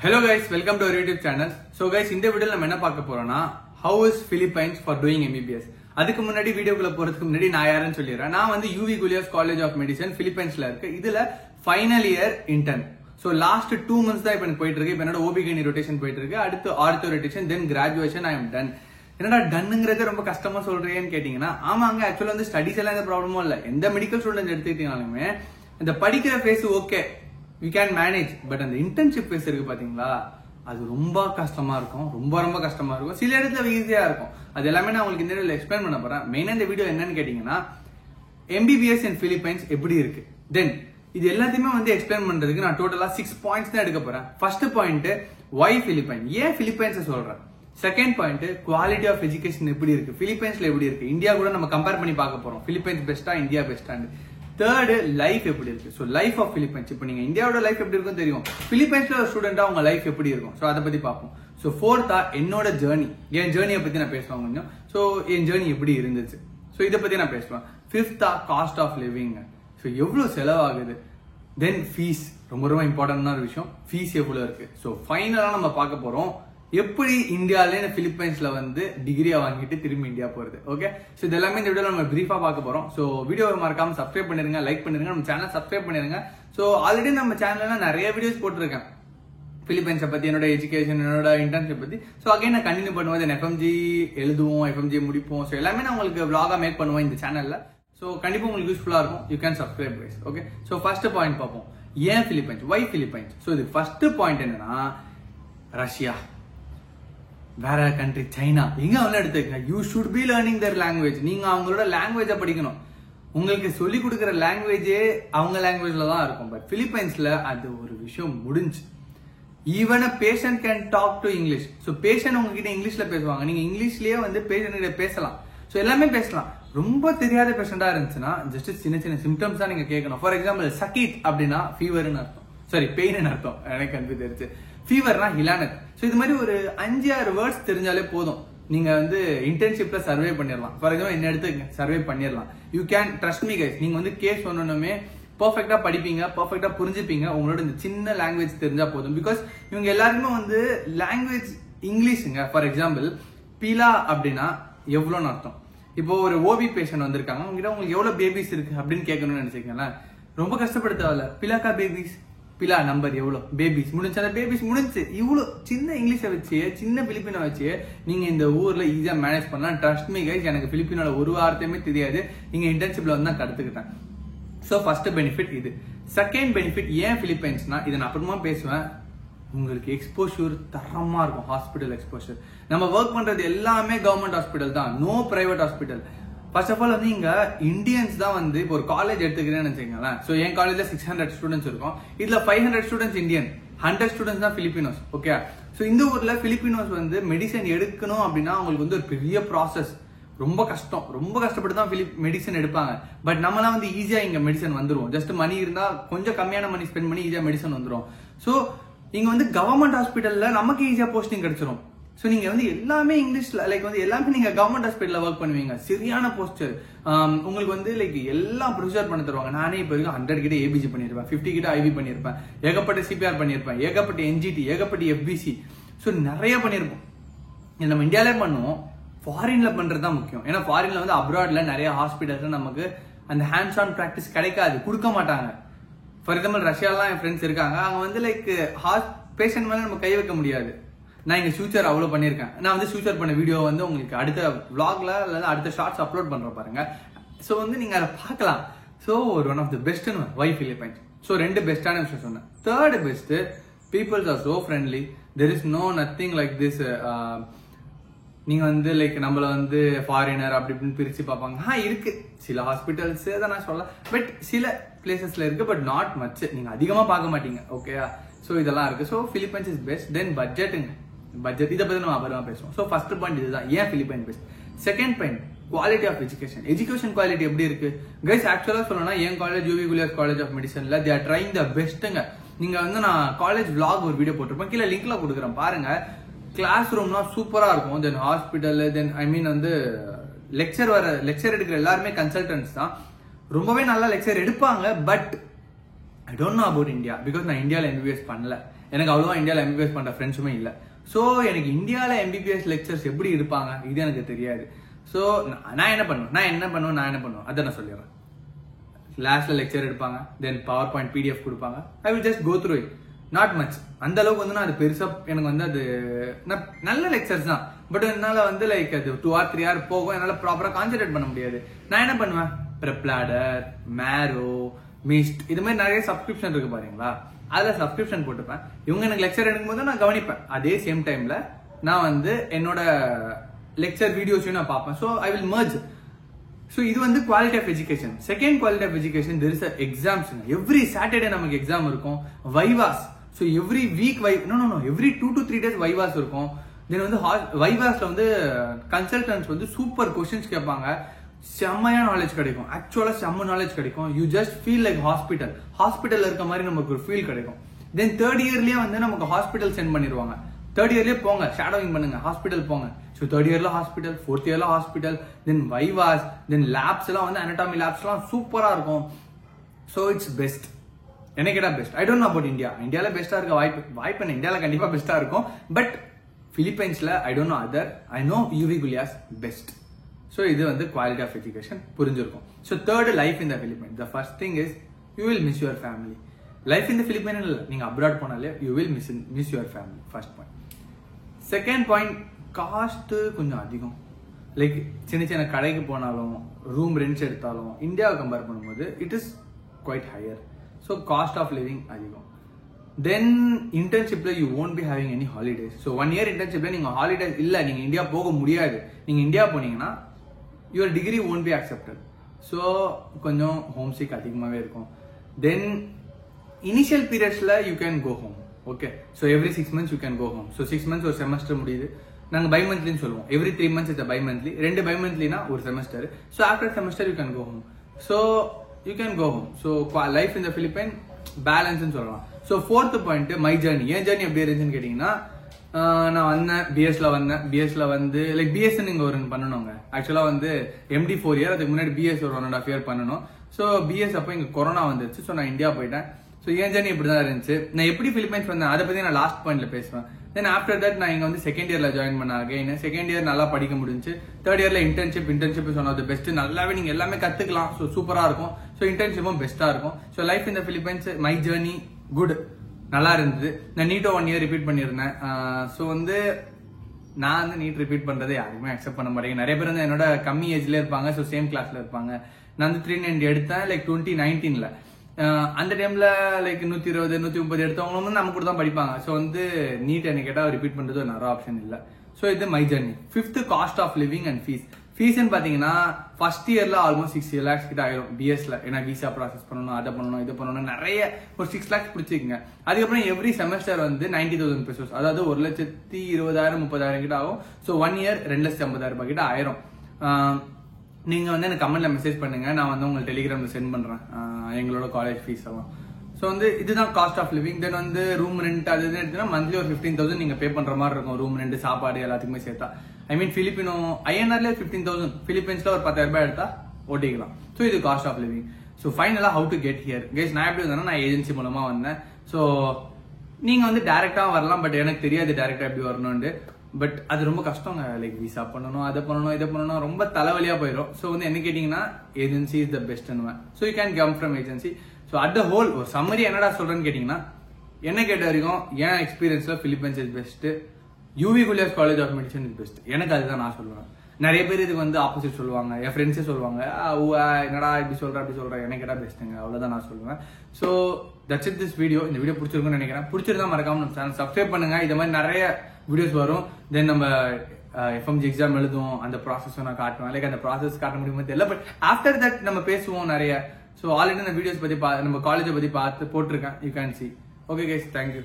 Hello guys, welcome to our YouTube channel. So guys, இந்த வீடியோல நம்ம என்ன பார்க்க போறோம்னா how is Philippines for doing MBBS. அதுக்கு முன்னாடி வீடியோக்குள்ள போறதுக்கு முன்னாடி நான் யாருன்னு சொல்லிடுறேன். நான் வந்து UV Gulyas College of Medicine Philippines-ல இருக்கு. இதுல final year intern. So last 2 months தான் இப்போ எனக்கு போயிட்டு இருக்கு. இப்போ என்னோட OB-GYN rotation போயிட்டு இருக்கு. அடுத்து ortho rotation, then graduation I am done. என்னடா டன்னுங்கிறது ரொம்ப கஷ்டமா சொல்றேன்னு கேட்டீங்கன்னா, ஆமாங்க ஆக்சுவலா வந்து ஸ்டடிஸ் எல்லாம் எந்த ப்ராப்ளமும் இல்ல. எந்த மெடிக்கல் ஸ்டூடெண்ட் எடுத்துக்கிட்டீங்கனாலுமே இந்த படிக்கிற phase okay, you can manage. But அந்த இன்டர்ன்ஷிப் ஃபேஸ் இருக்கு பாத்தீங்களா, அது ரொம்ப கஷ்டமா இருக்கும். ரொம்ப கஷ்டமா இருக்கும். சில இடத்துல ஈஸியா இருக்கும். அது எல்லாமே நான் உங்களுக்கு இந்த வீடியோல எக்ஸ்பிளைன் பண்ண போறேன். மெயினா இந்த வீடியோ என்னன்னு கேட்டீங்கன்னா, MBBS in Philippines எப்படி இருக்கு, தென் இது எல்லாத்தையுமே வந்து எக்ஸ்பிளைன் பண்றதுக்கு நான் டோட்டலா 6 பாயிண்ட்ஸ் தான் எடுக்க போறேன். ஃபர்ஸ்ட் பாயிண்ட், why Philippines, ஏன் பிலிப்பைன்ஸ் சொல்றேன். Second point, quality of education எப்படி இருக்கு, பிலிப்பைன்ஸ்ல எப்படி இருக்கு, இந்தியா கூட நம்ம கம்பேர் பண்ணி பார்க்க போறோம். பிலிப்பைன்ஸ் பெஸ்டா, இந்தியா பெஸ்டான்னு. தேர்ட், லைஃப் எப்படி இருக்கு. ஸோ லைஃப் ஆஃப் பிலிப்பைன்ஸ், இப்போ நீங்க இந்தியாவோட லைஃப் எப்படி இருக்கும் தெரியும், பிலிப்பைன்ஸ்ல ஒரு ஸ்டூடெண்டா உங்க லைஃப் எப்படி இருக்கும், ஸோ அதை பத்தி பார்ப்போம். ஸோ ஃபோர்த்தா, என்னோட ஜேர்னி, என் ஜேர்னியை பத்தி நான் பேசுவேன் கொஞ்சம். ஸோ என் ஜேர்னி எப்படி இருந்துச்சு, ஸோ இதை பத்தி நான் பேசுவேன். ஃபிஃப்த்தா, காஸ்ட் ஆஃப் லிவிங், ஸோ எவ்வளவு செலவாகுது. தென் ஃபீஸ், ரொம்ப இம்பார்ட்டன்டான ஒரு விஷயம், ஃபீஸ் எவ்வளவு இருக்கு. ஸோ ஃபைனலா நம்ம பார்க்க போறோம் எப்படி இந்தியாவில பிலிப்பைன்ஸ்ல வந்து டிகிரியா வாங்கிட்டு திரும்பி இந்தியா போறது. ஓகே, சோ இது எல்லாமே இந்த வீடியோல நம்ம பிரீஃபா பார்க்க போறோம். சோ வீடியோவை மறக்காம சப்ஸ்கிரைப் பண்ணிருங்க, லைக் பண்ணிருங்க, நம்ம சேனல் சப்ஸ்கிரைப் பண்ணிருங்க. சோ ஆல்ரெடி நம்ம சேனல்ல நிறைய வீடியோஸ் போட்டிருக்கேன் பிலிப்பைன்ஸை பத்தி, என்னோட எஜுகேஷன், என்னோட இன்டர்ன்ஷிப் பத்தி. சோ அகைன் நான் கண்டினியூ பண்ணுவேன். FMG எழுதுவோம், FMG முடிப்போம். சோ எல்லாமே நான் உங்களுக்கு vlog-ஆ மேக் பண்ணுவேன் இந்த சேனல்ல. சோ கண்டிப்பா உங்களுக்கு யூஸ்ஃபுல்லா இருக்கும். You can subscribe guys. Okay, so first point பார்ப்போம், ஏன் பிலிப்பைன்ஸ், வை பிலிப்பைன்ஸ். சோ இது ஃபர்ஸ்ட் பாயிண்ட் என்னன்னா, ரஷ்யா, வேற கண்ட்ரி, சைனா, எங்க அவங்கள எடுத்துக்க, you should be learning their language. நீங்க அவங்களோட லாங்குவேஜை படிக்கணும். உங்களுக்கு சொல்லி கொடுக்குற லாங்குவேஜே அவங்க லாங்குவேஜ்ல தான் இருக்கும். பட் பிலிப்பைன்ஸ்ல அது ஒரு விஷயம் முடிஞ்சு. Even a patient can talk to English. So patient உங்ககிட்ட இங்கிலீஷ்ல பேசுவாங்க, நீங்க இங்கிலீஷ்லயே வந்து பேஷண்ட் கிட்ட பேசலாம். ஸோ எல்லாமே பேசலாம். ரொம்ப தெரியாத பேஷண்டா இருந்துச்சுன்னா ஜஸ்ட் சின்ன சிம்டம்ஸ் தான் நீங்க கேட்கணும். ஃபார் எக்ஸாம்பிள், சக்கீத் அப்படின்னா ஃபீவர்னு அர்த்தம், சாரி பெயின் அர்த்தம், எனக்கு கன்ஃபியூஸ் ஆயிடுச்சு. ஃபீவர்னா ஹிலானத். ஸோ இது மாதிரி ஒரு 5-6 வேர்ட்ஸ் தெரிஞ்சாலே போதும், நீங்க வந்து இன்டர்ன்ஷிப்ல சர்வே பண்ணிடலாம். ஃபார் எக்ஸாம்பிள் என்ன எடுத்து சர்வே பண்ணிடலாம். You can trust me guys. நீங்க வந்து கேஸ் சொன்னோமே பர்ஃபெக்டா படிப்பீங்க, பர்ஃபெக்டா புரிஞ்சுப்பீங்க. உங்களோட இந்த சின்ன லாங்குவேஜ் தெரிஞ்சா போதும். பிகாஸ் இவங்க எல்லாருமே வந்து லாங்குவேஜ் இங்கிலீஷுங்க. ஃபார் எக்ஸாம்பிள், பிலா அப்படின்னா எவ்வளோன்னு அர்த்தம். இப்போ ஒரு ஓபி பேஷண்ட் வந்திருக்காங்க, உங்ககிட்ட உங்களுக்கு எவ்வளவு பேபிஸ் இருக்கு அப்படின்னு கேட்கணும்னு நினைச்சீங்களா, ரொம்ப கஷ்டப்படுத்தவில்ல. பிலாக்கா பேபிஸ், பிலா நம்பர் எவ்வளோ, பேபிஸ் முடிஞ்சு, அந்த பேபிஸ் முடிஞ்சு. இவ்வளோ சின்ன இங்கிலீஷை வச்சு, சின்ன பிலிப்பினை வச்சு நீங்க இந்த ஊர்ல ஈஸியா மேனேஜ் பண்ணலாம். ட்ரஸ்ட் மீ கைஸ், எனக்கு பிலிப்பினோட ஒரு வார்த்தையுமே தெரியாது. நீங்க இன்டர்ன்ஷிப்ல வந்து நான் கத்துக்கிட்டேன். ஸோ ஃபர்ஸ்ட் பெனிஃபிட் இது. செகண்ட் பெனிஃபிட், ஏன் பிலிப்பைன்ஸ்னா, இதை நான் அப்புறமா பேசுவேன். உங்களுக்கு எக்ஸ்போஷர் தரமா இருக்கும், ஹாஸ்பிட்டல் எக்ஸ்போஷர். நம்ம ஒர்க் பண்றது எல்லாமே கவர்மெண்ட் ஹாஸ்பிட்டல் தான், no private hospital. First of all வந்து இங்க இந்தியன்ஸ் தான் வந்து, இப்போ ஒரு காலேஜ் எடுத்துக்கிறேன்னு வச்சுக்கோங்களேன். ஸோ என் காலேஜ்ல 600 ஸ்டூடெண்ட்ஸ் இருக்கும். இதுல 500 ஸ்டூடெண்ட்ஸ் இந்தியன், 100 ஸ்டூடெண்ட்ஸ் தான் பிலிப்பினோஸ். ஓகே, ஸோ இந்த ஊர்ல பிலிப்பினோஸ் வந்து மெடிசன் எடுக்கணும் அப்படின்னா அவங்களுக்கு வந்து ஒரு பெரிய ப்ராசஸ், ரொம்ப கஷ்டம், ரொம்ப கஷ்டப்பட்டு தான் மெடிசன் எடுப்பாங்க. பட் நம்மளாம் வந்து ஈஸியா இங்க மெடிசன் வந்துரும். ஜஸ்ட் மணி இருந்தா கொஞ்சம் கம்மியான மணி ஸ்பெண்ட் பண்ணி ஈஸியா மெடிசன் வந்துரும். ஸோ இங்க வந்து கவர்மெண்ட் ஹாஸ்பிட்டல்ல நமக்கு ஈஸியா போஸ்டிங் கிடைச்சிரும். ஸோ நீங்க வந்து எல்லாமே இங்கிலீஷ்ல, லைக் வந்து எல்லாமே நீங்க கவர்மெண்ட் ஹாஸ்பிட்டல்ல ஒர்க் பண்ணுவீங்க. சரியான போஸ்டர், உங்களுக்கு வந்து லைக் எல்லாம் ப்ரொசீஜர் பண்ணி தருவாங்க. நானே இப்போ வரைக்கும் 100 கிட்ட ஏபிஜி பண்ணிருப்பேன், 50 கிட்ட ஐவி பண்ணிருப்பேன், ஏகப்பட்ட சிபிஆர் பண்ணிருப்பேன், ஏகப்பட்ட NGT, ஏகப்பட்ட FBC. ஸோ நிறைய பண்ணிருப்போம். இது நம்ம இந்தியாவிலே பண்ணுவோம். ஃபாரின்ல பண்றது தான் முக்கியம். ஏன்னா ஃபாரின்ல வந்து அப்ராட்ல நிறைய ஹாஸ்பிட்டல்ஸ் நமக்கு அந்த ஹேண்ட்ஸ் ஆன் பிராக்டிஸ் கிடைக்காது, கொடுக்க மாட்டாங்க. ஃபார் எக்ஸாம்பிள், ரஷ்யாலாம் என் ஃப்ரெண்ட்ஸ் இருக்காங்க, அவங்க வந்து லைக் பேஷண்ட் மேல நம்ம கை வைக்க முடியாது. நான் இங்க ஃபியூச்சர் அவ்வளவு பண்ணிருக்கேன். நான் வந்து ஃபியூச்சர் பண்ண வீடியோ வந்து உங்களுக்கு அடுத்த vlogல அல்லது அடுத்த ஷார்ட்ஸ் அப்லோட் பண்றேன் பாருங்க. ஸோ வந்து நீங்க அதை பார்க்கலாம். ஸோ ஒரு one of the best why Philippines. So 2 பெஸ்டான விஷயம் சொன்னேன். Third best, peoples are so friendly. There is no nothing like this. நீங்க வந்து லைக் நம்மள வந்து ஃபாரினர் அப்படி இப்படின்னு பிரிச்சு பார்ப்பாங்க. இருக்கு சில ஹாஸ்பிட்டல்ஸ், அதை நான் சொல்ல, பட் சில பிளேசஸ்ல இருக்கு, பட் நாட் மச். நீங்க அதிகமா பார்க்க மாட்டீங்க. ஓகேயா, ஸோ இதெல்லாம் இருக்கு. So Philippines is best. Then பட்ஜெட்டுங்க, பட்ஜெட் இதை பத்தி நம்ம அப்புறமா பேசுவோம். ஸோ ஃபர்ஸ்ட் பாயிண்ட் இதுதான், ஏன் Philippines best. Second point, quality of education. Education quality எப்படி இருக்கு கைஸ். ஆக்சுவலா சொல்லணும்னா என் college UV Gulyas College of Medicineல they are trying the bestங்க. நீங்க வந்து நான் காலேஜ் vlog ஒரு வீடியோ போட்டிருப்பேன், கீழே லிங்க்ல கொடுக்குறேன் பாருங்க. கிளாஸ் ரூம்னா சூப்பரா இருக்கும். தென் ஹாஸ்பிட்டல், தென் ஐ மீன் வந்து லெக்சர் எடுக்கிற எல்லாருமே கன்சல்டன்ட்ஸ் தான். ரொம்பவே நல்லா லெக்சர் எடுப்பாங்க. But I don't know about India, because நான் இந்தியாவில் MBBS பண்ணல. எனக்கு அவ்வளவா இந்தியாவில் எம்பிபிஎஸ் பண்ற ஃப்ரெண்ட்ஸுமே இல்லை. ஸோ எனக்கு இந்தியாவில் எம்பிபிஎஸ் லெக்சர்ஸ் எப்படி இருப்பாங்க இது எனக்கு தெரியாது. ஸோ நான் என்ன பண்ணுவேன் அதை நான் சொல்லிடுறேன். கிளாஸ்ல லெக்சர் எடுப்பாங்க, தென் பவர் பாயிண்ட் பிடிஎஃப் கொடுப்பாங்க. I will just go through it. Not much. அந்த அளவுக்கு வந்து நான் அது பெருசா எனக்கு வந்து அது நல்ல லெக்சர்ஸ் தான். பட் என்னால வந்து லைக் அது 2 or 3 hours போகும். என்னால ப்ராப்பரா கான்சென்ட்ரேட் பண்ண முடியாது. நான் என்ன பண்ணுவேன், ப்ரெப்லாடர், மேரோ, மிஸ்ட் இது மாதிரி நிறைய சப்ஸ்கிரிப்ஷன் இருக்கு பாருங்களா, அதுல சப்ஸ்கிரிப்ஷன் போட்டுப்பேன். இவங்க எனக்கு லெக்சர் எடுக்கும் போது நான் கவனிப்பேன். அதே சேம் டைம்ல நான் வந்து என்னோட லெக்சர் வீடியோஸையும் நான் பார்ப்பேன். So I will merge. So இது வந்து quality of education. Second quality of education, there is exams. Every Saturday நமக்கு எக்ஸாம் இருக்கும். Vivas. So every week every 2 to 3 days vivas இருக்கும். தென் வந்து வைவாஸ்ல வந்து கன்சல்டன்ட்ஸ் வந்து சூப்பர் கொஸ்டின்ஸ் கேட்பாங்க. செம்மையா நாலேஜ் கிடைக்கும். ஆக்சுவலா செம்ம நாலேஜ் கிடைக்கும். யூ ஜஸ்ட் ஃபீல் லைக் ஹாஸ்பிட்டல்ல இருக்க மாதிரி நமக்கு ஒரு ஃபீல் கிடைக்கும். தென் தேர்ட் இயர்லயே வந்து நமக்கு ஹாஸ்பிட்டல் சென்ட் பண்ணிடுவாங்க. தேர்ட் இயர்லயே போங்க, ஷேடோவிங் பண்ணுங்க, ஹாஸ்பிட்டல் போங்க. ஸோ தேர்ட் இயர்ல ஹாஸ்பிட்டல், ஃபோர்த் இயர்ல hospital, then vivas, then labs எல்லாம் வந்து அனடாமி லேப்ஸ் எல்லாம் சூப்பரா இருக்கும். So it's best. என்ன கேட்டா best. I don't know about India. இந்தியால பெஸ்டா இருக்க வாய்ப்பு இந்தியால கண்டிப்பா பெஸ்டா இருக்கும். பட் பிலிப்பைன்ஸ்ல I don't know other. I know UV Gullas best. So இது வந்து குவாலிட்டி ஆஃப் எஜுகேஷன் புரிஞ்சிருக்கும். So third, life in the Philippines. The first thing is you will miss your family. Life in the Philippine இல்லை, நீங்க abroad போனாலே you will miss your family. First point. Second point, cost கொஞ்சம் அதிகம். Like சின்ன கடைக்கு போனாலும், room ரெண்ட்ஸ் எடுத்தாலும் இந்தியாவை கம்பேர் பண்ணும்போது it is quite higher. So cost of living அதிகம். தென் இன்டர்ன்ஷிப்ல you won't be having any holidays. So 1 year இன்டர்ன்ஷிப்ல நீங்க ஹாலிடேஸ் இல்ல, நீங்க இந்தியா போக முடியாது. நீங்க இந்தியா போனீங்கன்னா your degree won't be accepted. So கொஞ்சம் ஹோம் சிக் அதிகமாகவே இருக்கும். தென் இனிஷியல் பீரியட்ஸ்ல you can go home. Okay, so every 6 months you can go home. So 6 months ஒரு செமஸ்டர் முடியுது. நாங்கள் பை மந்த்லின்னு சொல்லுவோம். Every 3 months it's bimonthly. 2 பை மந்த்லினா ஒரு semester. So after semester you can go home. So you can go home. So life in the Philippine balance சொல்லலாம். So fourth point, my journey. N journey எப்படி இருந்துச்சுன்னு கேட்டீங்கன்னா, நான் வந்தேன் பிஎஸ்ல வந்து லைக் பிஎஸ் நீங்க ஒரு பண்ணணுங்க. ஆக்சுவலா வந்து MD 4 year, அதுக்கு முன்னாடி பிஎஸ் ஒரு 1.5 year பண்ணணும். ஸோ பிஎஸ் அப்போ இங்க கொரோனா வந்துருச்சு. ஸோ நான் இந்தியா போயிட்டேன். ஸோ என் ஜர்னி இப்படிதான் இருந்துச்சு. நான் எப்படி பிலிப்பைன்ஸ் வந்தேன் அதை பத்தி நான் லாஸ்ட் பாயிண்ட்ல பேசுவேன். தென் ஆஃப்டர் தட் நான் இங்க வந்து செகண்ட் இயர்ல ஜாயின் பண்ண அகைன். செகண்ட் இயர் நல்லா படிக்க முடிஞ்சு. தேர்ட் இயர்ல internship is one of the best. நல்லாவே நீங்க எல்லாமே கத்துக்கலாம். ஸோ சூப்பரா இருக்கும். ஸோ இன்டர்ன்ஷிப்பும் பெஸ்டா இருக்கும். So life in the Philippines, my journey good, நல்லா இருந்தது. நான் நீட்டோ 1 year ரிப்பீட் பண்ணியிருந்தேன். ஸோ வந்து நான் வந்து நீட் ரிப்பீட் பண்றதை யாருமே அக்செப்ட் பண்ண மாட்டேங்க. நிறைய பேர் வந்து என்னோட கம்மி ஏஜ்ல இருப்பாங்க. ஸோ சேம் கிளாஸ்ல இருப்பாங்க. நான் வந்து 390 எடுத்தேன் லைக் 2019ல. அந்த டைம்ல லைக் 120 130 எடுத்தவங்களும் வந்து நம்ம கூட தான் படிப்பாங்க. ஸோ வந்து நீட் என்ன கேட்டா ரிப்பீட் பண்றது நிறைய ஆப்ஷன் இல்லை. ஸோ இது my journey. Fifth, cost of living and fees. ஃபீஸ்ன்னு பாத்தீங்கன்னா ஃபர்ஸ்ட் இயர்ல ஆல்மோஸ்ட் 6 lakhs கிட்ட ஆயிரும் பிஎஸ்ல. ஏன்னா விசா ப்ராசஸ் பண்ணணும், அதை பண்ணணும், இது பண்ணணும், நிறைய ஒரு 6 lakhs பிடிச்சிக்கங்க. அதுக்கப்புறம் எவ்ரி செமஸ்டர் வந்து 90,000 pesos, அதாவது 1,20,000 30,000 கிட்ட ஆகும். ஸோ 1 year 2,50,000 கிட்ட ஆயிரும். நீங்க வந்து எனக்கு கமெண்ட்ல மெசேஜ் பண்ணுங்க, நான் வந்து உங்களுக்கு டெலிகிராம்ல சென்ட் பண்றேன் எங்களோட காலேஜ் ஃபீஸ் எல்லாம். ஸோ வந்து இதுதான் காஸ்ட் ஆஃப் லிவிங். தென் வந்து ரூம் ரெண்ட் அது எடுத்தீங்கன்னா மந்த்லி ஒரு 15,000 நீங்க பே பண்ற மாதிரி இருக்கும். ரூம் ரெண்ட், சாப்பாடு எல்லாத்துக்குமே சேர்த்தா. ஐ மீன் பிலிப்பினோ INRல 15,000, பிலிப்பைன்ஸ்ல ஒரு 10,000 ரூபாய் எடுத்தா ஓட்டிக்கலாம். ஸோ இது காஸ்ட் ஆஃப் லிவிங். ஸோ ஃபைனலா how to get here guys. நான் எப்படி வந்தேன்னா, நான் ஏஜென்சி மூலமா வந்தேன். ஸோ நீங்க வந்து டைரக்டா வரலாம், பட் எனக்கு தெரியாது டைரக்டா எப்படி வரணும்னு. பட் அது ரொம்ப கஷ்டங்க. லைக் விசா பண்ணணும், அதை பண்ணணும், இதை பண்ணணும், ரொம்ப தலைவலியா போயிடும். ஸோ வந்து என்ன கேட்டீங்கன்னா, agency is the best. So you can come from agency. So at the whole ஒரு சம்மரி என்னடா சொல்றேன்னு கேட்டீங்கன்னா, என்ன கேட்ட வரைக்கும் என் எக்ஸ்பீரியன்ஸ்ல Philippines is best, UV Gullas college of medicine is best. எனக்கு அதுதான் நான் சொல்லுவேன். நிறைய பேர் இதுக்கு வந்து ஆப்போசிட் சொல்லுவாங்க. என் ஃப்ரெண்ட்ஸே சொல்லுவாங்க, என்னடா இப்படி சொல்ற, எனக்கு கேட்டா பெஸ்ட்டுங்க. அவ்வளவுதான் நான் சொல்லுவேன். So that's it this video. இந்த வீடியோ பிடிச்சிருக்கும்னு நினைக்கிறேன். பிடிச்சிருந்தா மறக்காம நம்ம சேனல் சப்ஸ்கிரைப் பண்ணுங்க. இது மாதிரி நிறைய வீடியோஸ் வரும். தென் நம்ம FMG எக்ஸாம் எழுதுவோம், அந்த ப்ராசஸும் நான் காட்டுவேன். லைக் அந்த ப்ராசஸ் காட்ட முடியுமா தெரியல, பட் ஆஃப்டர் தட் நம்ம பேசுவோம் நிறைய. ஸோ ஆல்ரெடி இந்த வீடியோஸ் பத்தி நம்ம காலேஜை பத்தி பார்த்து போட்டிருக்கேன். You can see. Okay guys, thank you.